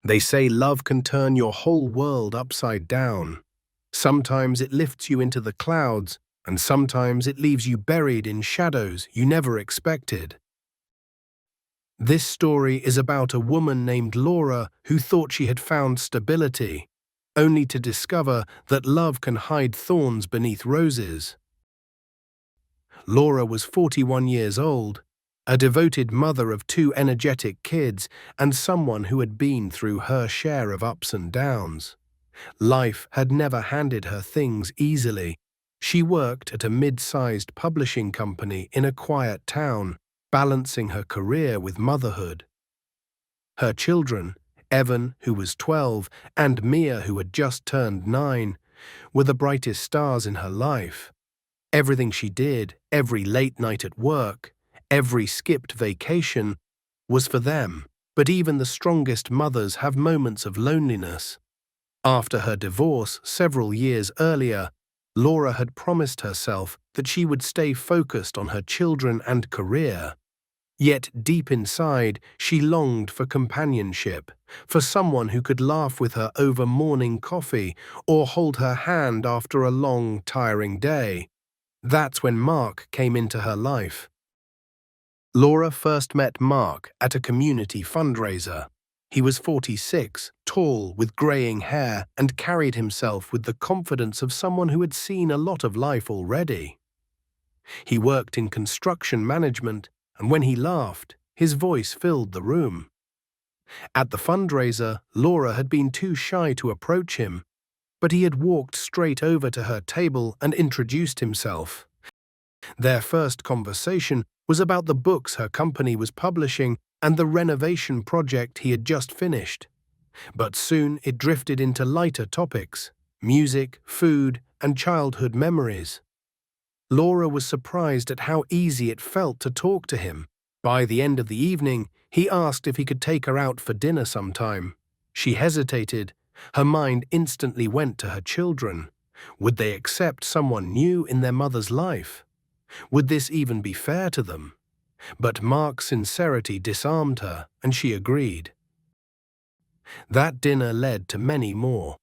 They say love can turn your whole world upside down. Sometimes it lifts you into the clouds, and sometimes it leaves you buried in shadows you never expected. This story is about a woman named Laura who thought she had found stability, only to discover that love can hide thorns beneath roses. Laura was 41 years old, a devoted mother of 2 energetic kids, and someone who had been through her share of ups and downs. Life had never handed her things easily. She worked at a mid-sized publishing company in a quiet town, balancing her career with motherhood. Her children, Evan, who was 12, and Mia, who had just turned 9, were the brightest stars in her life. Everything she did, every late night at work, every skipped vacation, was for them. But even the strongest mothers have moments of loneliness. After her divorce several years earlier, Laura had promised herself that she would stay focused on her children and career. Yet deep inside, she longed for companionship, for someone who could laugh with her over morning coffee or hold her hand after a long, tiring day. That's when Mark came into her life. Laura first met Mark at a community fundraiser. He was 46, tall, with graying hair, and carried himself with the confidence of someone who had seen a lot of life already. He worked in construction management, and when he laughed, his voice filled the room. At the fundraiser, Laura had been too shy to approach him, but he had walked straight over to her table and introduced himself. Their first conversation was about the books her company was publishing and the renovation project he had just finished. But soon it drifted into lighter topics: music, food, and childhood memories. Laura was surprised at how easy it felt to talk to him. By the end of the evening, he asked if he could take her out for dinner sometime. She hesitated. Her mind instantly went to her children. Would they accept someone new in their mother's life? Would this even be fair to them? But Mark's sincerity disarmed her, and she agreed. That dinner led to many more.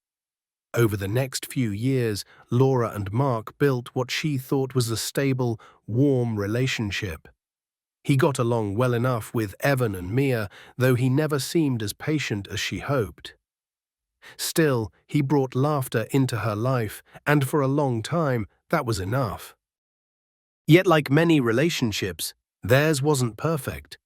Over the next few years, Laura and Mark built what she thought was a stable, warm relationship. He got along well enough with Evan and Mia, though he never seemed as patient as she hoped. Still, he brought laughter into her life, and for a long time, that was enough. Yet, like many relationships, theirs wasn't perfect.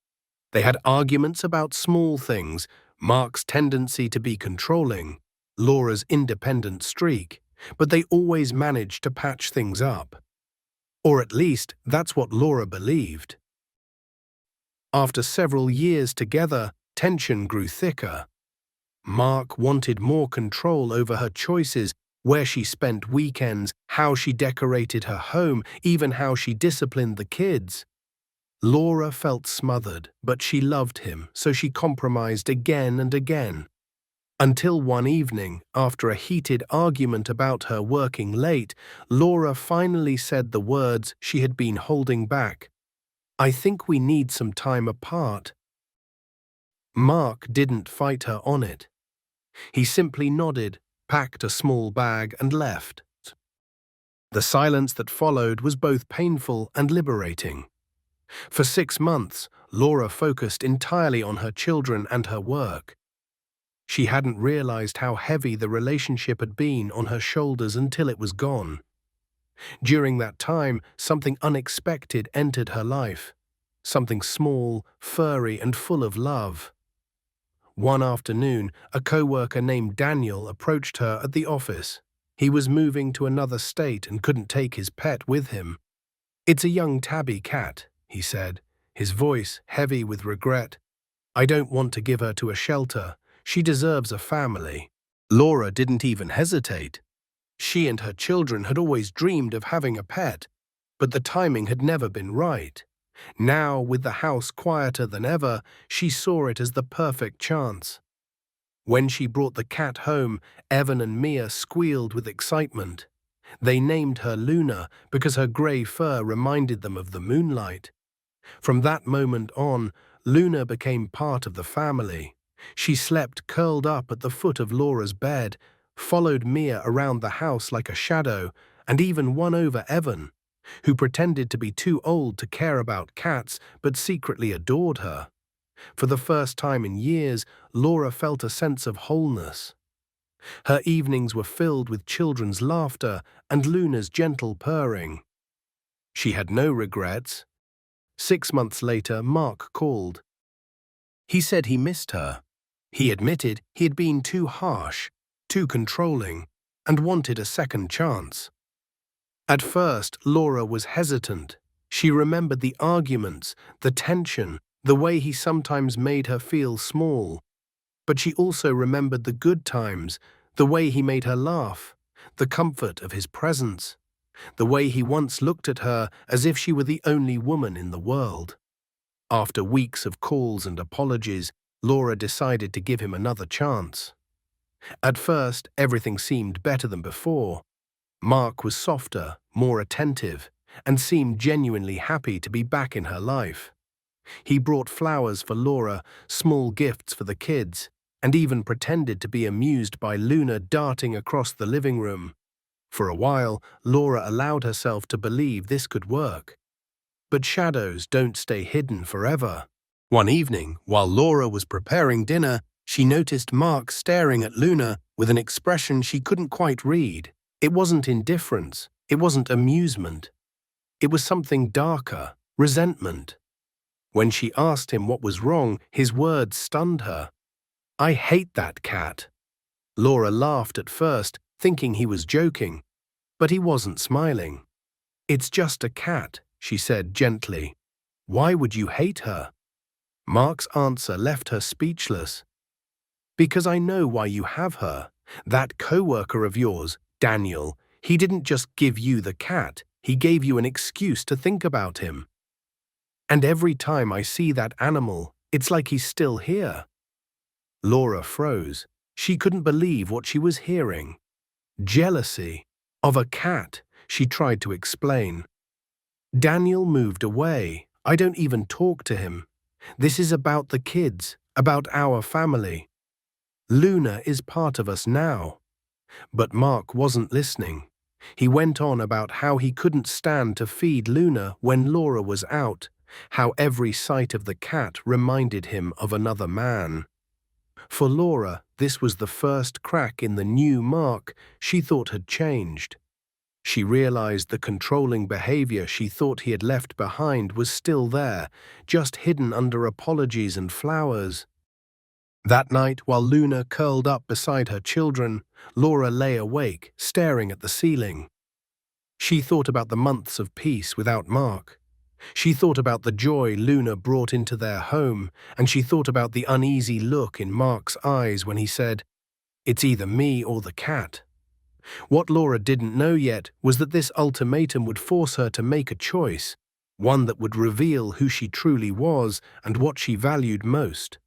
They had arguments about small things: Mark's tendency to be controlling, Laura's independent streak, but they always managed to patch things up. Or at least, that's what Laura believed. After several years together, tension grew thicker. Mark wanted more control over her choices, where she spent weekends, how she decorated her home, even how she disciplined the kids. Laura felt smothered, but she loved him, so she compromised again and again. Until one evening, after a heated argument about her working late, Laura finally said the words she had been holding back: "I think we need some time apart." Mark didn't fight her on it. He simply nodded, packed a small bag, and left. The silence that followed was both painful and liberating. For 6 months, Laura focused entirely on her children and her work. She hadn't realized how heavy the relationship had been on her shoulders until it was gone. During that time, something unexpected entered her life. Something small, furry, and full of love. One afternoon, a co-worker named Daniel approached her at the office. He was moving to another state and couldn't take his pet with him. "It's a young tabby cat," he said, his voice heavy with regret. "I don't want to give her to a shelter. She deserves a family." Laura didn't even hesitate. She and her children had always dreamed of having a pet, but the timing had never been right. Now, with the house quieter than ever, she saw it as the perfect chance. When she brought the cat home, Evan and Mia squealed with excitement. They named her Luna because her grey fur reminded them of the moonlight. From that moment on, Luna became part of the family. She slept curled up at the foot of Laura's bed, followed Mia around the house like a shadow, and even won over Evan, who pretended to be too old to care about cats but secretly adored her. For the first time in years, Laura felt a sense of wholeness. Her evenings were filled with children's laughter and Luna's gentle purring. She had no regrets. 6 months later, Mark called. He said he missed her. He admitted he had been too harsh, too controlling, and wanted a second chance. At first, Laura was hesitant. She remembered the arguments, the tension, the way he sometimes made her feel small. But she also remembered the good times, the way he made her laugh, the comfort of his presence, the way he once looked at her as if she were the only woman in the world. After weeks of calls and apologies, Laura decided to give him another chance. At first, everything seemed better than before. Mark was softer, more attentive, and seemed genuinely happy to be back in her life. He brought flowers for Laura, small gifts for the kids, and even pretended to be amused by Luna darting across the living room. For a while, Laura allowed herself to believe this could work. But shadows don't stay hidden forever. One evening, while Laura was preparing dinner, she noticed Mark staring at Luna with an expression she couldn't quite read. It wasn't indifference, it wasn't amusement. It was something darker, resentment. When she asked him what was wrong, his words stunned her. "I hate that cat." Laura laughed at first, thinking he was joking, but he wasn't smiling. "It's just a cat," she said gently. "Why would you hate her?" Mark's answer left her speechless. "Because I know why you have her. That co-worker of yours, Daniel, he didn't just give you the cat, he gave you an excuse to think about him. And every time I see that animal, it's like he's still here." Laura froze. She couldn't believe what she was hearing. Jealousy of a cat, she tried to explain. "Daniel moved away. I don't even talk to him. This is about the kids, about our family. Luna is part of us now." But Mark wasn't listening. He went on about how he couldn't stand to feed Luna when Laura was out, how every sight of the cat reminded him of another man. For Laura, this was the first crack in the new Mark she thought had changed. She realized the controlling behavior she thought he had left behind was still there, just hidden under apologies and flowers. That night, while Luna curled up beside her children, Laura lay awake, staring at the ceiling. She thought about the months of peace without Mark. She thought about the joy Luna brought into their home, and she thought about the uneasy look in Mark's eyes when he said, "It's either me or the cat." What Laura didn't know yet was that this ultimatum would force her to make a choice, one that would reveal who she truly was and what she valued most.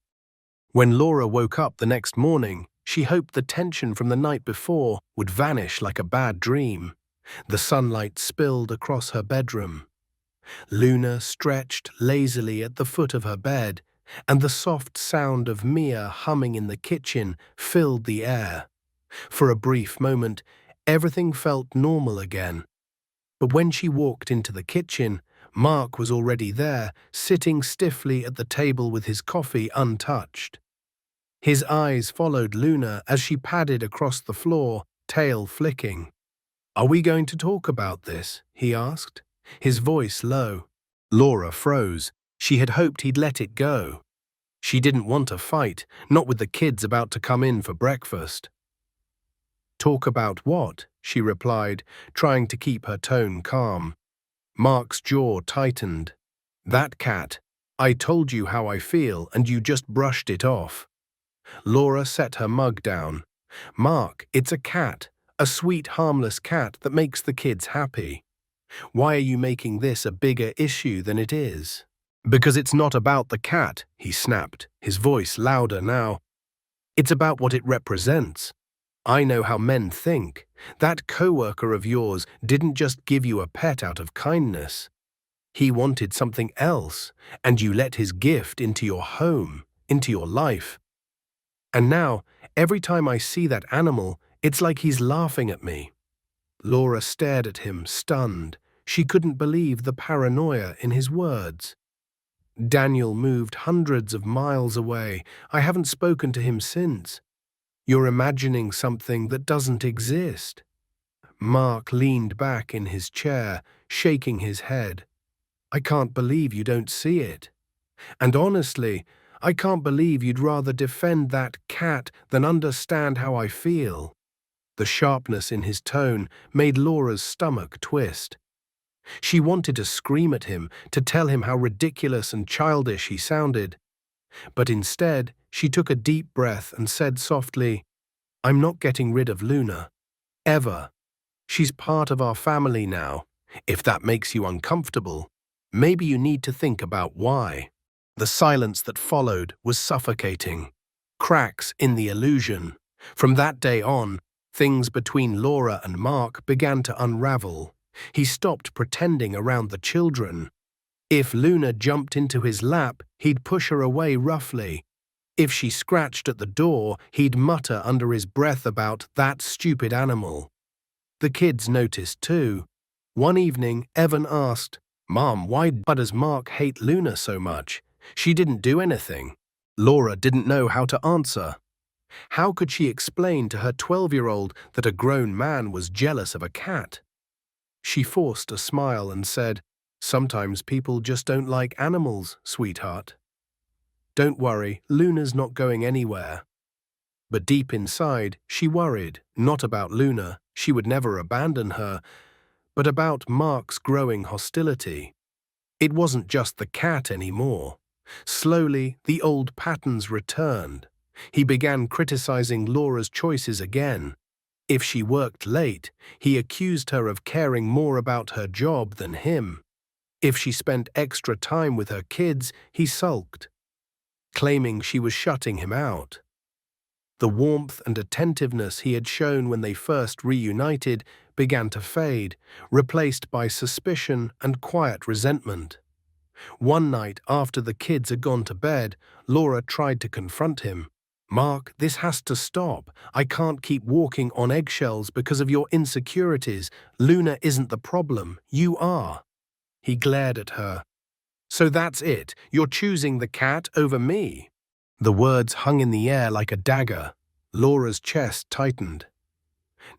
When Laura woke up the next morning, she hoped the tension from the night before would vanish like a bad dream. The sunlight spilled across her bedroom. Luna stretched lazily at the foot of her bed, and the soft sound of Mia humming in the kitchen filled the air. For a brief moment, everything felt normal again. But when she walked into the kitchen, Mark was already there, sitting stiffly at the table with his coffee untouched. His eyes followed Luna as she padded across the floor, tail flicking. "Are we going to talk about this?" he asked, his voice low. Laura froze. She had hoped he'd let it go. She didn't want a fight, not with the kids about to come in for breakfast. "Talk about what?" she replied, trying to keep her tone calm. Mark's jaw tightened. "That cat. I told you how I feel, and you just brushed it off." Laura set her mug down. "Mark, it's a cat, a sweet, harmless cat that makes the kids happy. Why are you making this a bigger issue than it is?" "Because it's not about the cat," he snapped, his voice louder now. "It's about what it represents. I know how men think. That coworker of yours didn't just give you a pet out of kindness. He wanted something else, and you let his gift into your home, into your life. And now, every time I see that animal, it's like he's laughing at me." Laura stared at him, stunned. She couldn't believe the paranoia in his words. "Daniel moved hundreds of miles away. I haven't spoken to him since. You're imagining something that doesn't exist." Mark leaned back in his chair, shaking his head. "I can't believe you don't see it. And honestly, I can't believe you'd rather defend that cat than understand how I feel." The sharpness in his tone made Laura's stomach twist. She wanted to scream at him, to tell him how ridiculous and childish he sounded. But instead, she took a deep breath and said softly, "I'm not getting rid of Luna. Ever. She's part of our family now. If that makes you uncomfortable, maybe you need to think about why." The silence that followed was suffocating. Cracks in the illusion. From that day on, things between Laura and Mark began to unravel. He stopped pretending around the children. If Luna jumped into his lap, he'd push her away roughly. If she scratched at the door, he'd mutter under his breath about that stupid animal. The kids noticed too. One evening, Evan asked, "Mom, why does Mark hate Luna so much? She didn't do anything." Laura didn't know how to answer. How could she explain to her 12-year-old that a grown man was jealous of a cat? She forced a smile and said, "Sometimes people just don't like animals, sweetheart. Don't worry, Luna's not going anywhere." But deep inside, she worried, not about Luna, she would never abandon her, but about Mark's growing hostility. It wasn't just the cat anymore. Slowly, the old patterns returned. He began criticizing Laura's choices again. If she worked late, he accused her of caring more about her job than him. If she spent extra time with her kids, he sulked, claiming she was shutting him out. The warmth and attentiveness he had shown when they first reunited began to fade, replaced by suspicion and quiet resentment. One night after the kids had gone to bed, Laura tried to confront him. "Mark, this has to stop. I can't keep walking on eggshells because of your insecurities. Luna isn't the problem. You are." He glared at her. "So that's it. You're choosing the cat over me." The words hung in the air like a dagger. Laura's chest tightened.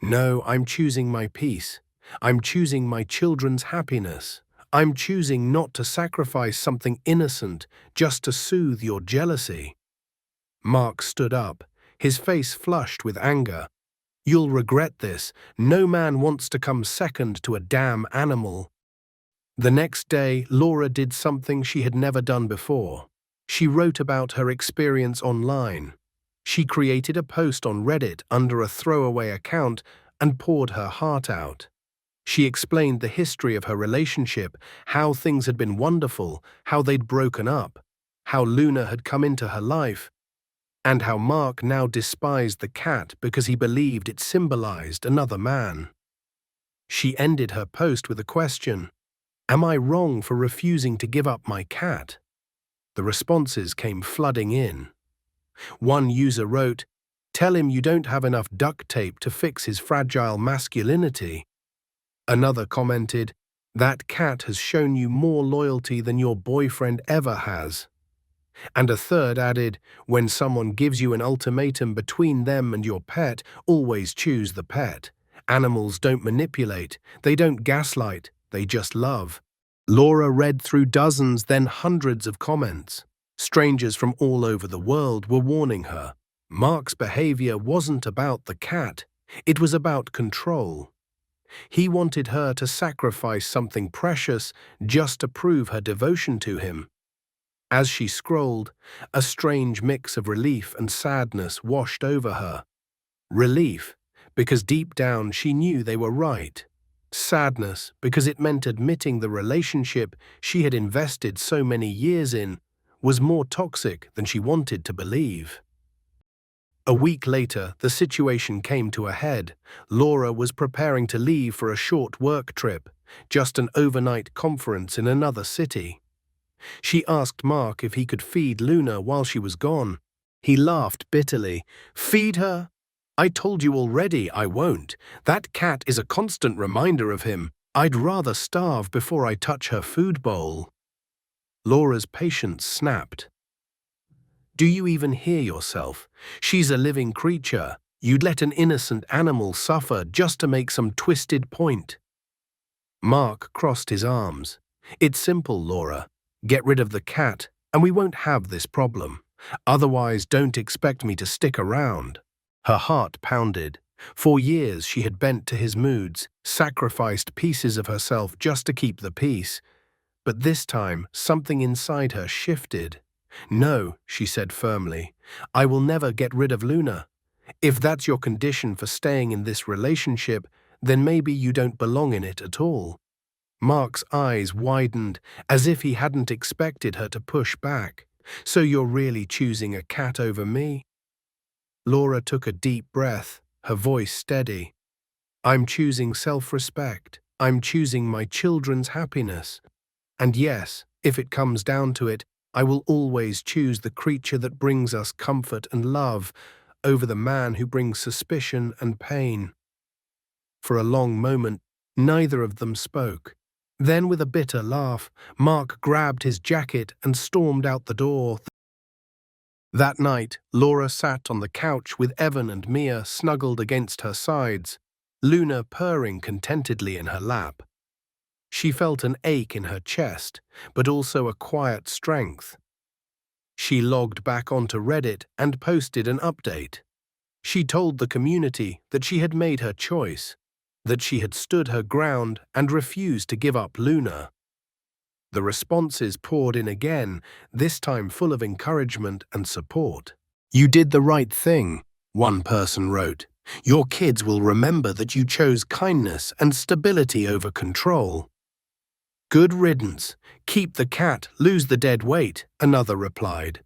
"No, I'm choosing my peace. I'm choosing my children's happiness. I'm choosing not to sacrifice something innocent just to soothe your jealousy." Mark stood up, his face flushed with anger. "You'll regret this. No man wants to come second to a damn animal." The next day, Laura did something she had never done before. She wrote about her experience online. She created a post on Reddit under a throwaway account and poured her heart out. She explained the history of her relationship, how things had been wonderful, how they'd broken up, how Luna had come into her life, and how Mark now despised the cat because he believed it symbolized another man. She ended her post with a question: "Am I wrong for refusing to give up my cat?" The responses came flooding in. One user wrote, "Tell him you don't have enough duct tape to fix his fragile masculinity." Another commented, "That cat has shown you more loyalty than your boyfriend ever has." And a third added, "When someone gives you an ultimatum between them and your pet, always choose the pet. Animals don't manipulate, they don't gaslight, they just love." Laura read through dozens, then hundreds of comments. Strangers from all over the world were warning her. Mark's behavior wasn't about the cat, it was about control. He wanted her to sacrifice something precious just to prove her devotion to him. As she scrolled, a strange mix of relief and sadness washed over her. Relief, because deep down she knew they were right. Sadness, because it meant admitting the relationship she had invested so many years in was more toxic than she wanted to believe. A week later, the situation came to a head. Laura was preparing to leave for a short work trip, just an overnight conference in another city. She asked Mark if he could feed Luna while she was gone. He laughed bitterly. "Feed her? I told you already I won't. That cat is a constant reminder of him. I'd rather starve before I touch her food bowl." Laura's patience snapped. "Do you even hear yourself? She's a living creature. You'd let an innocent animal suffer just to make some twisted point." Mark crossed his arms. "It's simple, Laura. Get rid of the cat, and we won't have this problem. Otherwise, don't expect me to stick around." Her heart pounded. For years she had bent to his moods, sacrificed pieces of herself just to keep the peace. But this time, something inside her shifted. "No," she said firmly, "I will never get rid of Luna. If that's your condition for staying in this relationship, then maybe you don't belong in it at all." Mark's eyes widened, as if he hadn't expected her to push back. "So you're really choosing a cat over me?" Laura took a deep breath, her voice steady. "I'm choosing self-respect. I'm choosing my children's happiness. And yes, if it comes down to it, I will always choose the creature that brings us comfort and love over the man who brings suspicion and pain." For a long moment, neither of them spoke. Then, with a bitter laugh, Mark grabbed his jacket and stormed out the door. That night, Laura sat on the couch with Evan and Mia snuggled against her sides, Luna purring contentedly in her lap. She felt an ache in her chest, but also a quiet strength. She logged back onto Reddit and posted an update. She told the community that she had made her choice, that she had stood her ground and refused to give up Luna. The responses poured in again, this time full of encouragement and support. "You did the right thing," one person wrote. "Your kids will remember that you chose kindness and stability over control." "Good riddance. Keep the cat, lose the dead weight," another replied.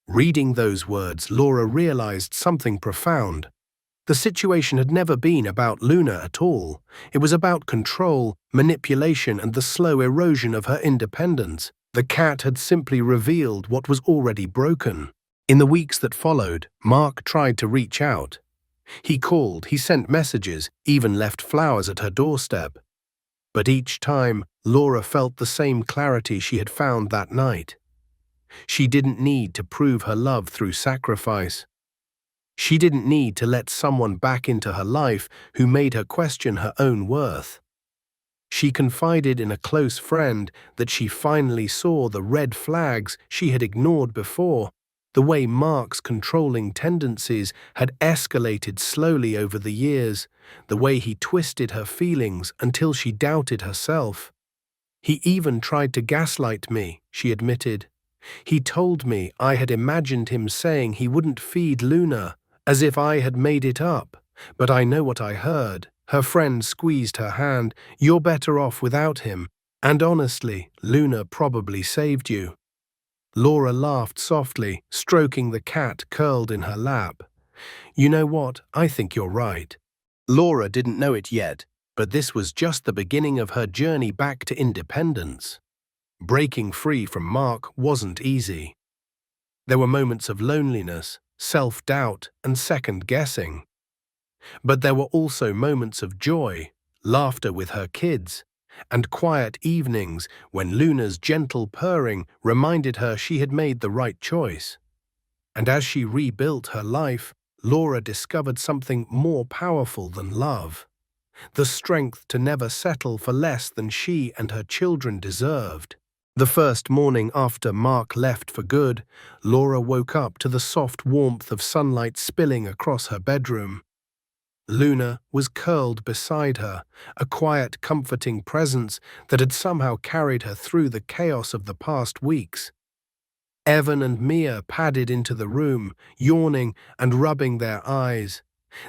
Reading those words, Laura realized something profound. The situation had never been about Luna at all. It was about control, manipulation, and the slow erosion of her independence. The cat had simply revealed what was already broken. In the weeks that followed, Mark tried to reach out. He called, he sent messages, even left flowers at her doorstep. But each time, Laura felt the same clarity she had found that night. She didn't need to prove her love through sacrifice. She didn't need to let someone back into her life who made her question her own worth. She confided in a close friend that she finally saw the red flags she had ignored before, the way Mark's controlling tendencies had escalated slowly over the years, the way he twisted her feelings until she doubted herself. "He even tried to gaslight me," she admitted. "He told me I had imagined him saying he wouldn't feed Luna, as if I had made it up. But I know what I heard." Her friend squeezed her hand. "You're better off without him. And honestly, Luna probably saved you." Laura laughed softly, stroking the cat curled in her lap. "You know what? I think you're right." Laura didn't know it yet, but this was just the beginning of her journey back to independence. Breaking free from Mark wasn't easy. There were moments of loneliness, self-doubt, and second-guessing. But there were also moments of joy, laughter with her kids, and quiet evenings when Luna's gentle purring reminded her she had made the right choice. And as she rebuilt her life, Laura discovered something more powerful than love: the strength to never settle for less than she and her children deserved. The first morning after Mark left for good, Laura woke up to the soft warmth of sunlight spilling across her bedroom. Luna was curled beside her, a quiet, comforting presence that had somehow carried her through the chaos of the past weeks. Evan and Mia padded into the room, yawning and rubbing their eyes,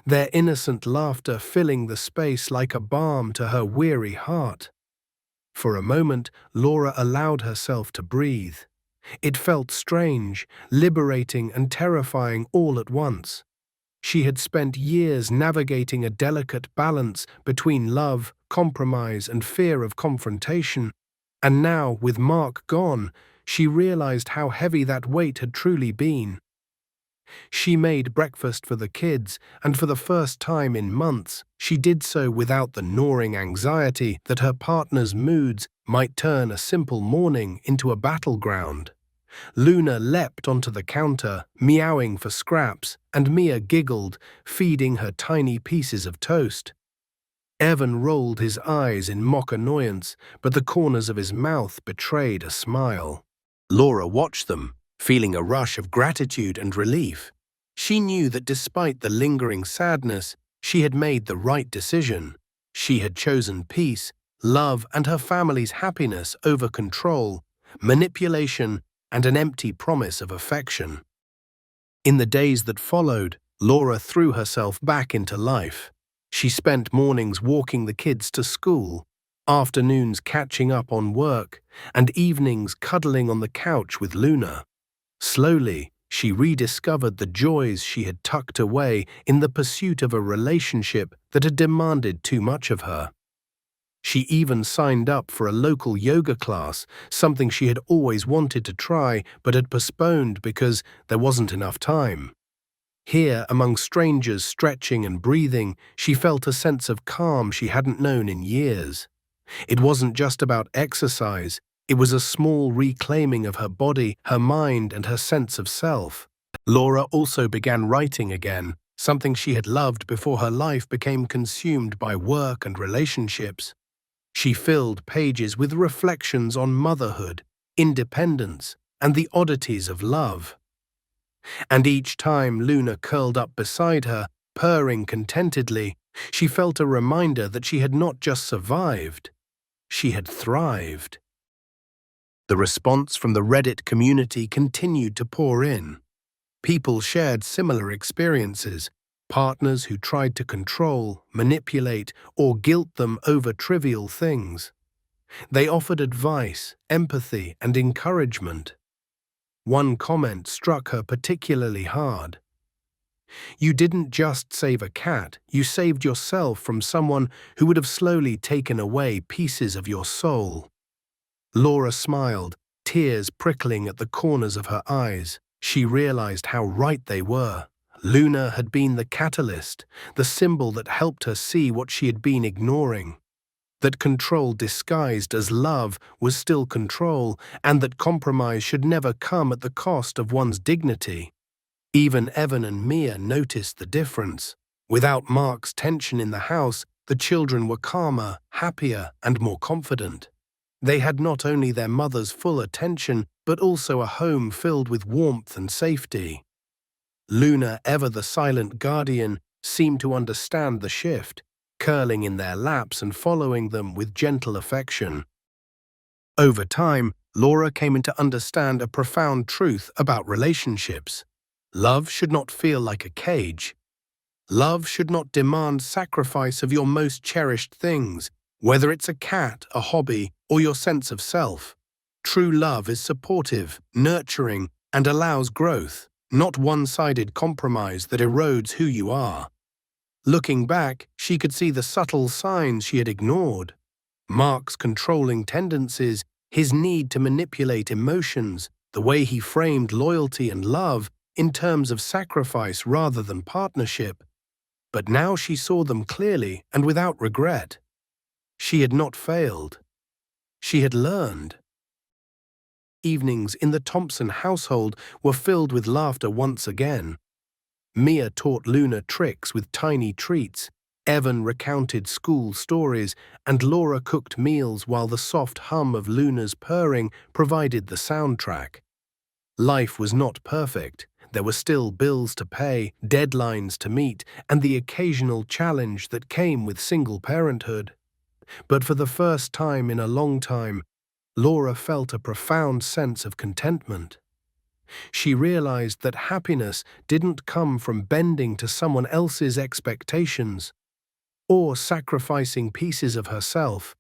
their innocent laughter filling the space like a balm to her weary heart. For a moment, Laura allowed herself to breathe. It felt strange, liberating and terrifying all at once. She had spent years navigating a delicate balance between love, compromise, and fear of confrontation, and now, with Mark gone, she realized how heavy that weight had truly been. She made breakfast for the kids, and for the first time in months, she did so without the gnawing anxiety that her partner's moods might turn a simple morning into a battleground. Luna leapt onto the counter, meowing for scraps, and Mia giggled, feeding her tiny pieces of toast. Evan rolled his eyes in mock annoyance, but the corners of his mouth betrayed a smile. Laura watched them, feeling a rush of gratitude and relief. She knew that despite the lingering sadness, she had made the right decision. She had chosen peace, love, and her family's happiness over control, manipulation, and an empty promise of affection. In the days that followed, Laura threw herself back into life. She spent mornings walking the kids to school, afternoons catching up on work, and evenings cuddling on the couch with Luna. Slowly, she rediscovered the joys she had tucked away in the pursuit of a relationship that had demanded too much of her. She even signed up for a local yoga class, something she had always wanted to try but had postponed because there wasn't enough time. Here, among strangers stretching and breathing, she felt a sense of calm she hadn't known in years. It wasn't just about exercise, it was a small reclaiming of her body, her mind, and her sense of self. Laura also began writing again, something she had loved before her life became consumed by work and relationships. She filled pages with reflections on motherhood, independence, and the oddities of love. And each time Luna curled up beside her, purring contentedly, she felt a reminder that she had not just survived, she had thrived. The response from the Reddit community continued to pour in. People shared similar experiences, partners who tried to control, manipulate, or guilt them over trivial things. They offered advice, empathy, and encouragement. One comment struck her particularly hard. "You didn't just save a cat, you saved yourself from someone who would have slowly taken away pieces of your soul." Laura smiled, tears prickling at the corners of her eyes. She realized how right they were. Luna had been the catalyst, the symbol that helped her see what she had been ignoring. That control disguised as love was still control, and that compromise should never come at the cost of one's dignity. Even Evan and Mia noticed the difference. Without Mark's tension in the house, the children were calmer, happier, and more confident. They had not only their mother's full attention, but also a home filled with warmth and safety. Luna, ever the silent guardian, seemed to understand the shift, curling in their laps and following them with gentle affection. Over time, Laura came to understand a profound truth about relationships. Love should not feel like a cage. Love should not demand sacrifice of your most cherished things, whether it's a cat, a hobby, or your sense of self. True love is supportive, nurturing, and allows growth, not one-sided compromise that erodes who you are. Looking back, she could see the subtle signs she had ignored. Mark's controlling tendencies, his need to manipulate emotions, the way he framed loyalty and love in terms of sacrifice rather than partnership. But now she saw them clearly and without regret. She had not failed. She had learned. Evenings in the Thompson household were filled with laughter once again. Mia taught Luna tricks with tiny treats, Evan recounted school stories, and Laura cooked meals while the soft hum of Luna's purring provided the soundtrack. Life was not perfect. There were still bills to pay, deadlines to meet, and the occasional challenge that came with single parenthood. But for the first time in a long time, Laura felt a profound sense of contentment. She realized that happiness didn't come from bending to someone else's expectations or sacrificing pieces of herself.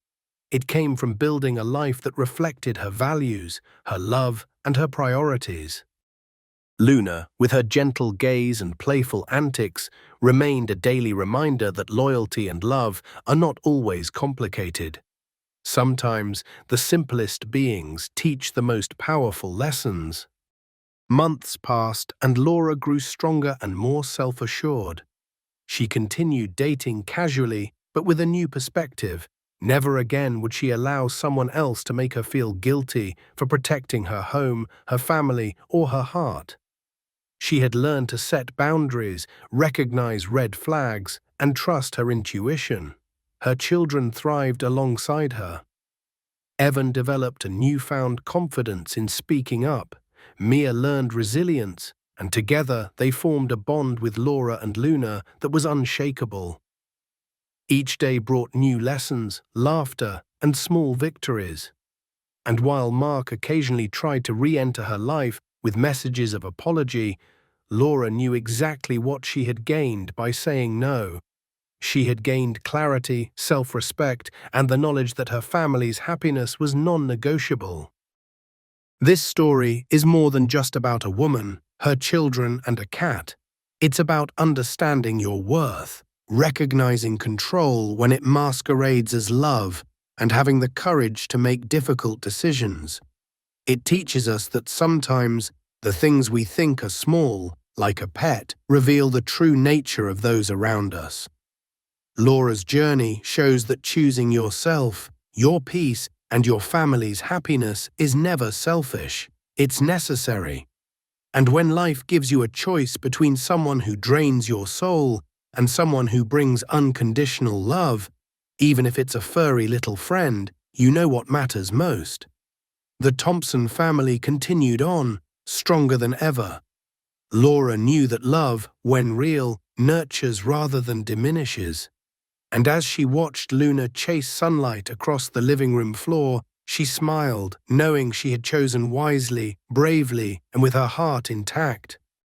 It came from building a life that reflected her values, her love, and her priorities. Luna, with her gentle gaze and playful antics, remained a daily reminder that loyalty and love are not always complicated. Sometimes the simplest beings teach the most powerful lessons. Months passed, and Laura grew stronger and more self-assured. She continued dating casually, but with a new perspective. Never again would she allow someone else to make her feel guilty for protecting her home, her family, or her heart. She had learned to set boundaries, recognize red flags, and trust her intuition. Her children thrived alongside her. Evan developed a newfound confidence in speaking up. Mia learned resilience, and together they formed a bond with Laura and Luna that was unshakable. Each day brought new lessons, laughter, and small victories. And while Mark occasionally tried to re-enter her life with messages of apology, Laura knew exactly what she had gained by saying no. She had gained clarity, self-respect, and the knowledge that her family's happiness was non-negotiable. This story is more than just about a woman, her children, and a cat. It's about understanding your worth, recognizing control when it masquerades as love, and having the courage to make difficult decisions. It teaches us that sometimes the things we think are small, like a pet, reveal the true nature of those around us. Laura's journey shows that choosing yourself, your peace, and your family's happiness is never selfish. It's necessary. And when life gives you a choice between someone who drains your soul and someone who brings unconditional love, even if it's a furry little friend, you know what matters most. The Thompson family continued on, stronger than ever. Laura knew that love, when real, nurtures rather than diminishes. And as she watched Luna chase sunlight across the living room floor, she smiled, knowing she had chosen wisely, bravely, and with her heart intact.